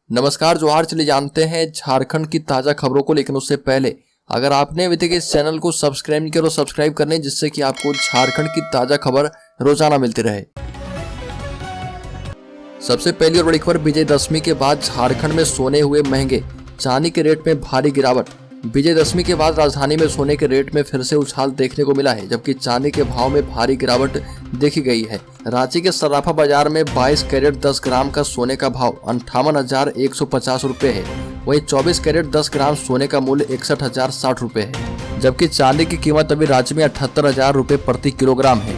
नमस्कार जोहार। चलिए जानते हैं झारखंड की ताजा खबरों को, लेकिन उससे पहले अगर आपने अभी तक इस चैनल को सब्सक्राइब नहीं किया तो सब्सक्राइब कर लें, जिससे कि आपको झारखंड की ताजा खबर रोजाना मिलती रहे। सबसे पहली और बड़ी खबर, विजयदशमी के बाद झारखंड में सोने हुए महंगे, चांदी के रेट में भारी गिरावट। विजयदशमी के बाद राजधानी में सोने के रेट में फिर से उछाल देखने को मिला है, जबकि चांदी के भाव में भारी गिरावट देखी गई है। रांची के सराफा बाजार में 22 कैरेट 10 ग्राम का सोने का भाव 58,150 रुपए है। वहीं 24 कैरेट 10 ग्राम सोने का मूल्य 61,060 रुपए है, जबकि चांदी की कीमत अभी राज्य में 78,000 रुपए प्रति किलोग्राम है।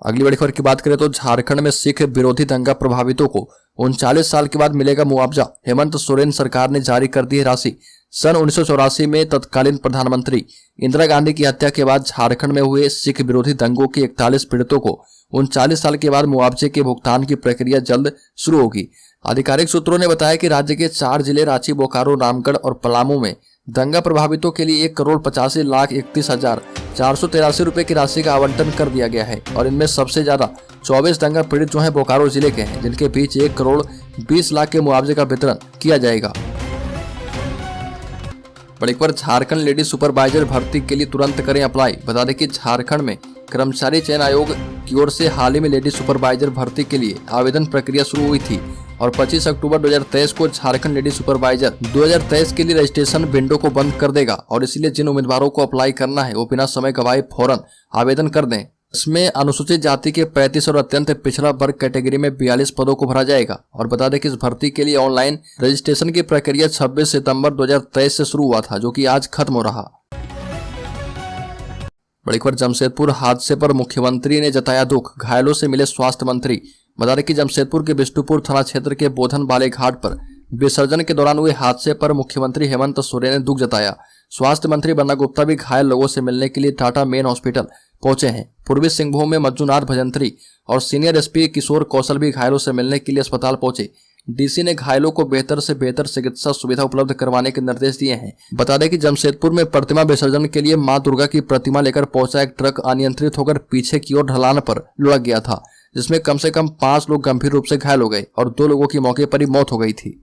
अगली बड़ी खबर की बात करें तो झारखंड में सिख विरोधी दंगा प्रभावितों को 39 साल के बाद मिलेगा मुआवजा। हेमंत सोरेन सरकार ने जारी कर दी है राशि। सन 1984 में तत्कालीन प्रधानमंत्री इंदिरा गांधी की हत्या के बाद झारखंड में हुए सिख विरोधी दंगों के 41 पीड़ितों को 39 साल के बाद मुआवजे के भुगतान की प्रक्रिया जल्द शुरू होगी। आधिकारिक सूत्रों ने बताया कि राज्य के 4 जिले रांची, बोकारो, रामगढ़ और पलामू में दंगा प्रभावितों के लिए 1,85,31,483 रुपए की राशि का आवंटन कर दिया गया है। और इनमें सबसे ज्यादा 24 दंगा पीड़ित जो हैं बोकारो जिले के हैं, जिनके बीच 1,20,00,000 के मुआवजे का वितरण किया जाएगा। बड़ी खबर, झारखंड लेडी सुपरवाइजर भर्ती के लिए तुरंत करें अप्लाई। बता दें कि झारखंड में कर्मचारी चयन आयोग की ओर से हाल ही में लेडी सुपरवाइजर भर्ती के लिए आवेदन प्रक्रिया शुरू हुई थी और 25 अक्टूबर 2023 को झारखंड लेडी सुपरवाइजर 2023 के लिए रजिस्ट्रेशन विंडो को बंद कर देगा। और इसलिए जिन उम्मीदवारों को अप्लाई करना है वो बिना समय गवाए फौरन आवेदन कर दें। इसमें अनुसूचित जाति के 35 और अत्यंत पिछड़ा वर्ग कैटेगरी में 42 पदों को भरा जाएगा। और बता दें कि इस भर्ती के लिए ऑनलाइन रजिस्ट्रेशन की प्रक्रिया 26 सितंबर 2023 से शुरू हुआ था, जो कि आज खत्म हो रहा। बड़ी खबर, जमशेदपुर हादसे पर मुख्यमंत्री ने जताया दुख, घायलों से मिले स्वास्थ्य मंत्री। बता दें कि जमशेदपुर के बिष्टुपुर थाना क्षेत्र के बोधन बाले घाट पर विसर्जन के दौरान हुए हादसे पर मुख्यमंत्री हेमंत सोरेन ने दुख जताया। स्वास्थ्य मंत्री बन्ना गुप्ता भी घायल लोगों से मिलने के लिए टाटा मेन हॉस्पिटल पहुंचे हैं। पूर्वी सिंहभूम में मंजूनाथ भजंत्री और सीनियर एसपी किशोर कौशल भी घायलों से मिलने के लिए अस्पताल पहुंचे। डीसी ने घायलों को बेहतर से बेहतर चिकित्सा सुविधा उपलब्ध करवाने के निर्देश दिए हैं। बता दें कि जमशेदपुर में प्रतिमा विसर्जन के लिए मां दुर्गा की प्रतिमा लेकर पहुंचा एक ट्रक अनियंत्रित होकर पीछे की ओर ढलान पर लुढ़क गया था, जिसमें कम से कम 5 लोग गंभीर रूप से घायल हो गए और 2 लोगों की मौके पर ही मौत हो गई थी।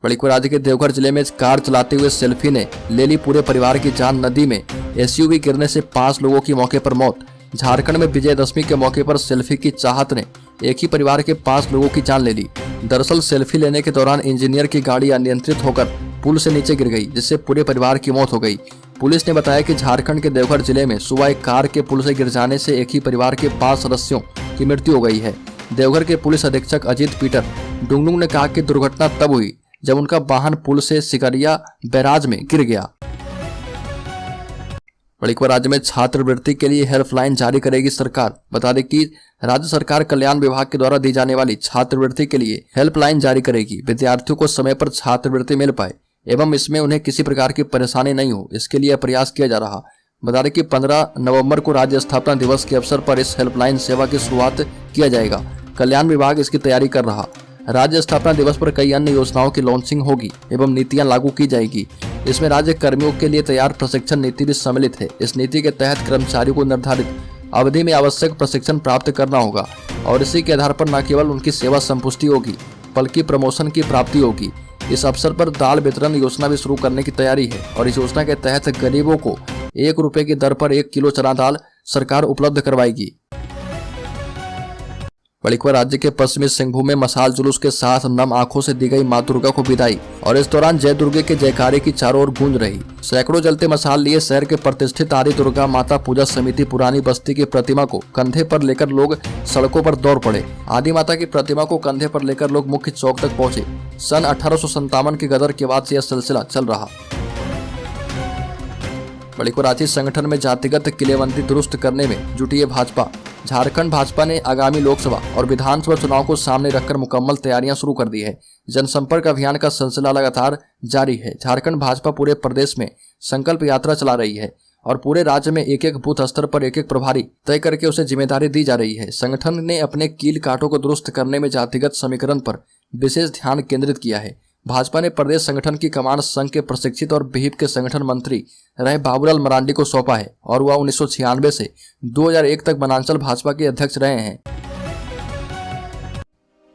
बड़ी खबर, राज्य के देवघर जिले में कार चलाते हुए सेल्फी ने ले ली पूरे परिवार की जान। नदी में एसयूवी गिरने से 5 लोगों की मौके पर मौत। झारखंड में विजयदशमी के मौके पर सेल्फी की चाहत ने एक ही परिवार के 5 लोगों की जान ले ली। दरअसल सेल्फी लेने के दौरान इंजीनियर की गाड़ी अनियंत्रित होकर पुल से नीचे गिर गई, जिससे पूरे परिवार की मौत हो गई। पुलिस ने बताया कि झारखंड के देवघर जिले में सुबह एक कार के पुल से गिर जाने से एक ही परिवार के 5 सदस्यों की मृत्यु हो गई है। देवघर के पुलिस अधीक्षक अजीत पीटर डुंगडुंग ने कहा कि दुर्घटना तब हुई जब उनका वाहन पुल से सिकरिया बैराज में गिर गया। बड़ी खबर, राज्य में छात्रवृत्ति के लिए हेल्पलाइन जारी करेगी सरकार। बता दें कि राज्य सरकार कल्याण विभाग के द्वारा दी जाने वाली छात्रवृत्ति के लिए हेल्पलाइन जारी करेगी। विद्यार्थियों को समय पर छात्रवृत्ति मिल पाए एवं इसमें उन्हें किसी प्रकार की परेशानी नहीं हो, इसके लिए प्रयास किया जा रहा। बता दें कि 15 नवंबर को राज्य स्थापना दिवस के अवसर पर इस हेल्पलाइन सेवा की शुरुआत किया जाएगा। कल्याण विभाग इसकी तैयारी कर रहा। राज्य स्थापना दिवस पर कई अन्य योजनाओं की लॉन्चिंग होगी एवं नीतियां लागू की जाएगी। इसमें राज्य कर्मियों के लिए तैयार प्रशिक्षण नीति भी सम्मिलित है। इस नीति के तहत कर्मचारियों को निर्धारित अवधि में आवश्यक प्रशिक्षण प्राप्त करना होगा और इसी के आधार पर न केवल उनकी सेवा संपुष्टि होगी बल्कि प्रमोशन की प्राप्ति होगी। इस अवसर पर दाल वितरण योजना भी शुरू करने की तैयारी है और इस योजना के तहत गरीबों को 1 रुपए की दर पर 1 किलो चना दाल सरकार उपलब्ध करवाएगी। बड़ी खबर, राज्य के पश्चिमी सिंहभूम में मशाल जुलूस के साथ नम आंखों से दी गई मां दुर्गा को विदाई और इस दौरान जय दुर्गे के जयकारे की चारों ओर गूंज रही। सैकड़ों जलते मशाल लिए शहर के प्रतिष्ठित आदि दुर्गा माता पूजा समिति पुरानी बस्ती की प्रतिमा को कंधे पर लेकर लोग सड़कों पर दौड़ पड़े। आदि माता की प्रतिमा को कंधे पर लेकर लोग मुख्य चौक तक पहुंचे। सन 1857 के गदर के बाद से यह सिलसिला चल रहा। बड़ी खबर, रांची संगठन में जातिगत किलेबंदी दुरुस्त करने में जुटी है भाजपा। झारखंड भाजपा ने आगामी लोकसभा और विधानसभा चुनाव को सामने रखकर मुकम्मल तैयारियां शुरू कर दी है। जनसंपर्क अभियान का सिलसिला लगातार जारी है। झारखंड भाजपा पूरे प्रदेश में संकल्प यात्रा चला रही है और पूरे राज्य में एक एक बूथ स्तर पर एक एक प्रभारी तय करके उसे जिम्मेदारी दी जा रही है। संगठन ने अपने कील कांटों को दुरुस्त करने में जातिगत समीकरण पर विशेष ध्यान केंद्रित किया है। भाजपा ने प्रदेश संगठन की कमान संघ के प्रशिक्षित और विहिप के संगठन मंत्री रहे बाबूलाल मरांडी को सौंपा है और वह 1996 से 2001 तक वनांचल भाजपा के अध्यक्ष रहे हैं।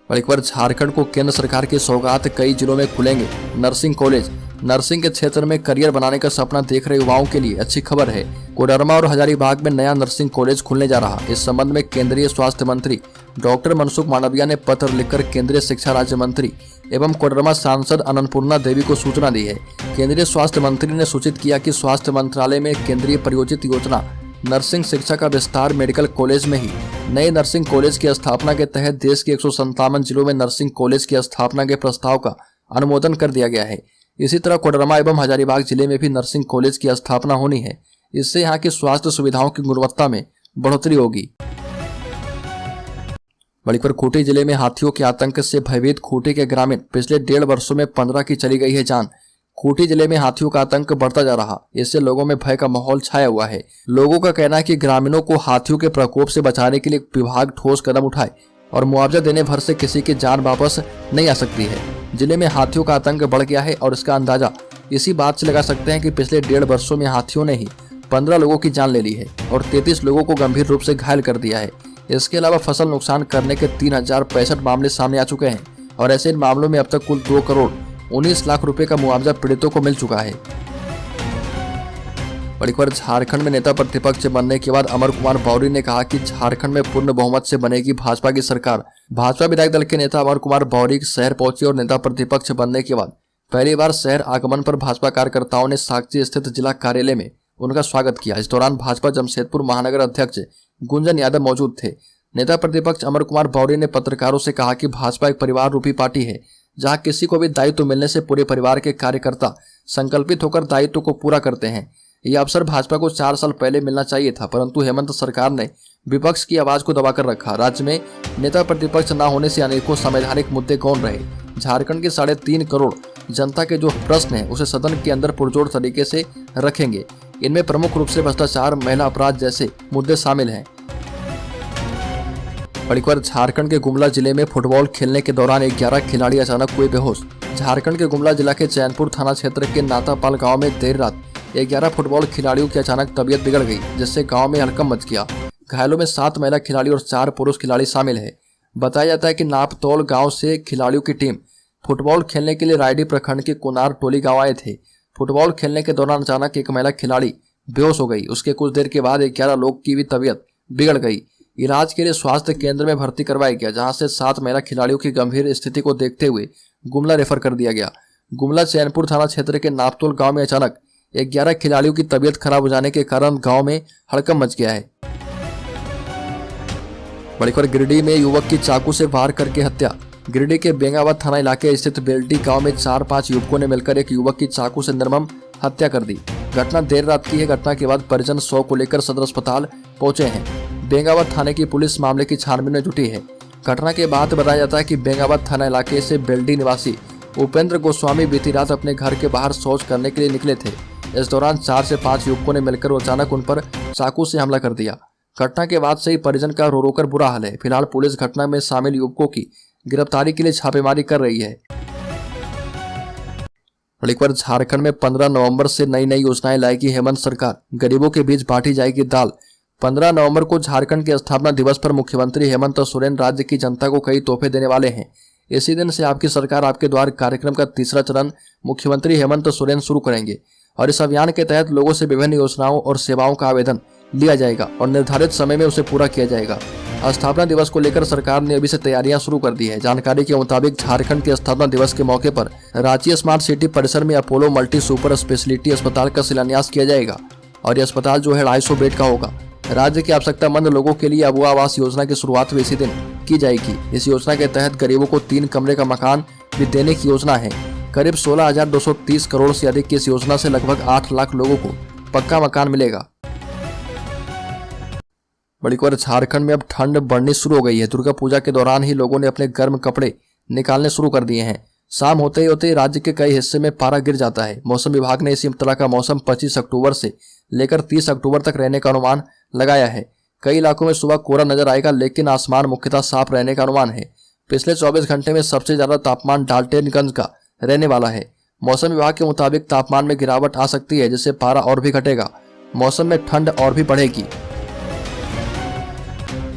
और एक बार झारखंड को केंद्र सरकार की सौगात, कई जिलों में खुलेंगे नर्सिंग कॉलेज। नर्सिंग के क्षेत्र में करियर बनाने का सपना देख रहे युवाओं के लिए अच्छी खबर है। कोडरमा और हजारीबाग में नया नर्सिंग कॉलेज खुलने जा रहा। इस संबंध में केंद्रीय स्वास्थ्य मंत्री डॉक्टर मनसुख मांडविया ने पत्र लिखकर केंद्रीय शिक्षा राज्य मंत्री एवं कोडरमा सांसद अन्नपूर्णा देवी को सूचना दी है। केंद्रीय स्वास्थ्य मंत्री ने सूचित किया कि स्वास्थ्य मंत्रालय में केंद्रीय प्रायोजित योजना नर्सिंग शिक्षा का विस्तार मेडिकल कॉलेज में ही नए नर्सिंग कॉलेज की स्थापना के तहत देश के 157 जिलों में नर्सिंग कॉलेज की स्थापना के प्रस्ताव का अनुमोदन कर दिया गया है। इसी तरह कोडरमा एवं हजारीबाग जिले में भी नर्सिंग कॉलेज की स्थापना होनी है। इससे यहाँ की स्वास्थ्य सुविधाओं की गुणवत्ता में बढ़ोतरी होगी। बड़ीपर खूंटी जिले में हाथियों के आतंक से भयभीत खूंटी के ग्रामीण, पिछले 1.5 वर्षों में 15 की चली गई है जान। खूंटी जिले में हाथियों का आतंक बढ़ता जा रहा, इससे लोगों में भय का माहौल छाया हुआ है। लोगों का कहना है कि ग्रामीणों को हाथियों के प्रकोप से बचाने के लिए विभाग ठोस कदम उठाए और मुआवजा देने भर से किसी की जान वापस नहीं आ सकती है। जिले में हाथियों का आतंक बढ़ गया है और इसका अंदाजा इसी बात से लगा सकते हैं कि पिछले 1.5 वर्षों में हाथियों ने ही 15 लोगों की जान ले ली है और 33 लोगों को गंभीर रूप से घायल कर दिया है। इसके अलावा फसल नुकसान करने के 3065 मामले सामने आ चुके हैं और ऐसे इन मामलों में अब तक कुल 2 करोड़ 19 लाख रुपए का मुआवजा पीड़ितों को मिल चुका है। और एक बार झारखंड में नेता प्रतिपक्ष बनने के बाद अमर कुमार बौरी ने कहा कि झारखंड में पूर्ण बहुमत से बनेगी भाजपा की सरकार। भाजपा विधायक दल के नेता अमर कुमार बौरी शहर पहुंचे और नेता प्रतिपक्ष बनने के बाद पहली बार शहर आगमन पर भाजपा कार्यकर्ताओं ने साक्षी स्थित जिला कार्यालय में उनका स्वागत किया। इस दौरान भाजपा जमशेदपुर महानगर अध्यक्ष गुंजन यादव मौजूद थे। नेता प्रतिपक्ष अमर कुमार बौरी ने पत्रकारों से कहा कि भाजपा एक परिवार रूपी पार्टी है, जहां किसी को भी दायित्व मिलने से पूरे परिवार के कार्यकर्ता संकल्पित होकर दायित्व को पूरा करते हैं। यह अवसर भाजपा को 4 साल पहले मिलना चाहिए था, परंतु हेमंत सरकार ने विपक्ष की आवाज को दबाकर रखा। राज्य में नेता प्रतिपक्ष न होने से अनेकों संवैधानिक मुद्दे गौण रहे। झारखंड के 3.5 करोड़ जनता के जो प्रश्न है उसे सदन के अंदर पुरजोर तरीके से रखेंगे। इनमें प्रमुख रूप से भ्रष्टाचार, महिला अपराध जैसे मुद्दे शामिल हैं। और एक बार झारखंड के गुमला जिले में फुटबॉल खेलने के दौरान 11 खिलाड़ी अचानक हुए बेहोश। झारखंड के गुमला जिला के चैनपुर थाना क्षेत्र के नातापाल गांव में देर रात 11 फुटबॉल खिलाड़ियों की अचानक तबीयत बिगड़ गई, जिससे गांव में हड़कंप मच गया। घायलों में 7 महिला खिलाड़ी और 4 पुरुष खिलाड़ी शामिल है। बताया जाता है कि नापतौल गांव से खिलाड़ियों की टीम फुटबॉल खेलने के लिए रायडी प्रखंड के कुनार टोली गांव आए थे। फुटबॉल खेलने के दौरान अचानक एक महिला खिलाड़ी बेहोश हो गई। उसके कुछ देर के बाद 11 लोग की भी तबीयत बिगड़ गई। इलाज के लिए स्वास्थ्य केंद्र में भर्ती करवाया गया, जहां से 7 महिला खिलाड़ियों की गंभीर स्थिति को देखते हुए गुमला रेफर कर दिया गया। गुमला चैनपुर थाना क्षेत्र के नापतोल गांव में अचानक 11 खिलाड़ियों की तबीयत खराब हो जाने के कारण गांव में हड़कंप मच गया है। बड़ीपर गिरिडीह में युवक की चाकू से वार करके हत्या। गिरिडीह के बेंगावत थाना इलाके स्थित बेल्टी गांव में 4-5 युवकों ने मिलकर एक युवक की चाकू से निर्मम हत्या कर दी। घटना देर रात की है। घटना के बाद परिजन 100 को लेकर सदर अस्पताल पहुंचे हैं। बेंगावत थाने की पुलिस मामले की छानबीन में जुटी है। घटना के बाद बताया जाता है कि बेंगावत थाना इलाके से बेल्डी निवासी उपेंद्र गोस्वामी बीती रात अपने घर के बाहर शौच करने के लिए निकले थे। इस दौरान 4 से 5 युवकों ने मिलकर अचानक उन पर चाकू से हमला कर दिया। घटना के बाद से ही परिजन का रो रो कर बुरा हाल है। फिलहाल पुलिस घटना में शामिल युवकों की गिरफ्तारी के लिए छापेमारी कर रही है। एक बार झारखंड में 15 नवंबर से नई योजनाएं लाएगी हेमंत सरकार। गरीबों के बीच बांटी जाएगी दाल। 15 नवंबर को झारखंड के स्थापना दिवस पर मुख्यमंत्री हेमंत सोरेन राज्य की जनता को कई तोहफे देने वाले हैं। इसी दिन से आपकी सरकार आपके द्वार कार्यक्रम का तीसरा चरण मुख्यमंत्री हेमंत सोरेन शुरू करेंगे और इस अभियान के तहत लोगों से विभिन्न योजनाओं और सेवाओं का आवेदन लिया जाएगा और निर्धारित समय में उसे पूरा किया जाएगा। स्थापना दिवस को लेकर सरकार ने अभी से तैयारियां शुरू कर दी है। जानकारी के मुताबिक झारखंड के स्थापना दिवस के मौके पर रांची स्मार्ट सिटी परिसर में अपोलो मल्टी सुपर स्पेशलिटी अस्पताल का शिलान्यास किया जाएगा और यह अस्पताल जो है 250 बेड का होगा। राज्य के आवश्यकतामंद लोगों के लिए अबुआ आवास योजना की शुरुआत भी इसी दिन की जाएगी। इस योजना के तहत गरीबों को 3 कमरे का मकान भी देने की योजना है। करीब 16,230 करोड़ से अधिक की इस योजना से लगभग 8 लाख लोगों को पक्का मकान मिलेगा। बड़ी खबर, झारखंड में अब ठंड बढ़नी शुरू हो गई है। दुर्गा पूजा के दौरान ही लोगों ने अपने गर्म कपड़े निकालने शुरू कर दिए हैं। शाम होते ही राज्य के कई हिस्से में पारा गिर जाता है। मौसम विभाग ने इसी तरह का मौसम 25 अक्टूबर से लेकर 30 अक्टूबर तक रहने का अनुमान लगाया है। कई इलाकों में सुबह कोहरा नजर आएगा, लेकिन आसमान मुख्यतः साफ रहने का अनुमान है। पिछले 24 घंटे में सबसे ज्यादा तापमान डाल्टनगंज का रहने वाला है। मौसम विभाग के मुताबिक तापमान में गिरावट आ सकती है, जिससे पारा और भी घटेगा। मौसम में ठंड और भी बढ़ेगी।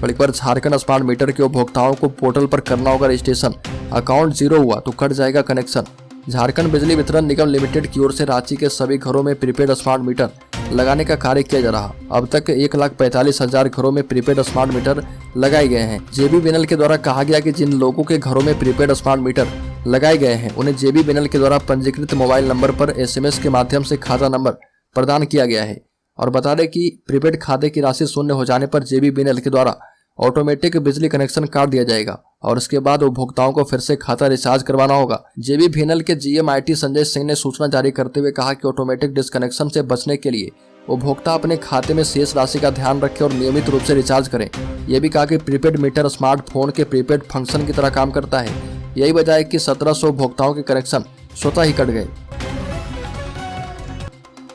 बड़ी खबर, झारखंड स्मार्ट मीटर के उपभोक्ताओं को पोर्टल पर करना होगा रजिस्ट्रेशन, अकाउंट जीरो हुआ तो कट जाएगा कनेक्शन। झारखंड बिजली वितरण निगम लिमिटेड की ओर से रांची के सभी घरों में प्रीपेड स्मार्ट मीटर लगाने का कार्य किया जा रहा। अब तक 1,45,000 घरों में प्रीपेड स्मार्ट मीटर लगाए गए हैं। JBBNL के द्वारा कहा गया कि जिन लोगों के घरों में प्रीपेड स्मार्ट मीटर लगाए गए हैं उन्हें JBBNL के द्वारा पंजीकृत मोबाइल नंबर पर SMS के माध्यम से खाता नंबर प्रदान किया गया है। और बता दें कि प्रीपेड खाते की राशि शून्य हो जाने पर JBBNL के द्वारा ऑटोमेटिक बिजली कनेक्शन काट दिया जाएगा और इसके बाद उपभोक्ताओं को फिर से खाता रिचार्ज करवाना होगा। JBBNL के GM IT संजय सिंह ने सूचना जारी करते हुए कहा कि ऑटोमेटिक डिस्कनेक्शन से बचने के लिए उपभोक्ता अपने खाते में शेष राशि का ध्यान रखें और नियमित रूप से रिचार्ज करें। यह भी कहा कि प्रीपेड मीटर स्मार्टफोन के प्रीपेड फंक्शन की तरह काम करता है। यही वजह है कि 1700 उपभोक्ताओं के कनेक्शन स्वतः ही कट गए।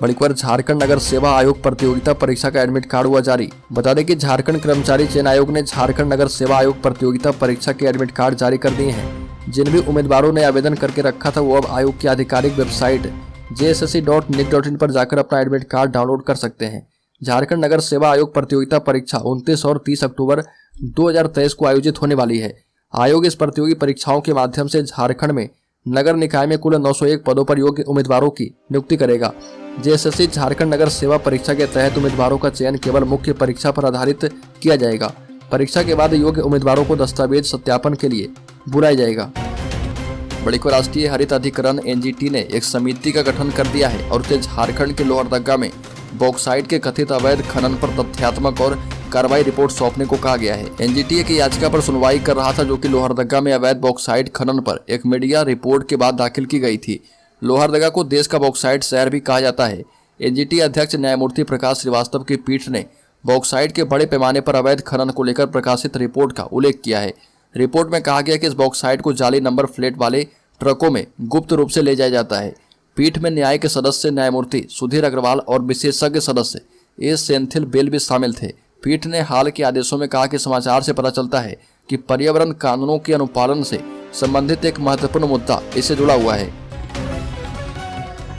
बड़ी खबर, झारखंड नगर सेवा आयोग प्रतियोगिता परीक्षा का एडमिट कार्ड हुआ जारी। बता दें कि झारखंड कर्मचारी चयन आयोग ने झारखंड नगर सेवा आयोग प्रतियोगिता परीक्षा के एडमिट कार्ड जारी कर दिए हैं। जिन भी उम्मीदवारों ने आवेदन करके रखा था वो अब आयोग की आधिकारिक वेबसाइट jssc.nic.in पर जाकर अपना एडमिट कार्ड डाउनलोड कर सकते हैं। झारखंड नगर सेवा आयोग प्रतियोगिता परीक्षा 29 और 30 अक्टूबर 2023 को आयोजित होने वाली है। आयोग इस प्रतियोगी परीक्षाओं के माध्यम से झारखंड में नगर निकाय में कुल 901 पदों पर योग्य उम्मीदवारों की नियुक्ति करेगा। JSSC झारखंड नगर सेवा परीक्षा के तहत उम्मीदवारों का चयन केवल मुख्य परीक्षा पर आधारित किया जाएगा। परीक्षा के बाद योग्य उम्मीदवारों को दस्तावेज सत्यापन के लिए बुलाया जाएगा। बड़ी खबर, राष्ट्रीय हरित अधिकरण NGT ने एक समिति का गठन कर दिया है और उसे झारखंड के लोहरदगा में बॉक्साइट के कथित अवैध खनन पर तथ्यात्मक और कार्रवाई रिपोर्ट सौंपने को कहा गया है। NGT की याचिका पर सुनवाई कर रहा था जो कि लोहरदगा में अवैध बॉक्साइट खनन पर एक मीडिया रिपोर्ट के बाद दाखिल की गई थी। लोहरदगा को देश का बॉक्साइट शहर भी कहा जाता है। NGT अध्यक्ष न्यायमूर्ति प्रकाश श्रीवास्तव की पीठ ने बॉक्साइट के बड़े पैमाने पर अवैध खनन को लेकर प्रकाशित रिपोर्ट का उल्लेख किया है। रिपोर्ट में कहा गया कि इस बॉक्साइट को जाली नंबर प्लेट वाले ट्रकों में गुप्त रूप से ले जाया जाता है। पीठ में न्याय के सदस्य न्यायमूर्ति सुधीर अग्रवाल और विशेषज्ञ सदस्य A. सेंथिल बेल भी शामिल थे। पीठ ने हाल के आदेशों में कहा कि समाचार से पता चलता है कि पर्यावरण कानूनों के अनुपालन से संबंधित एक महत्वपूर्ण मुद्दा इससे जुड़ा हुआ है।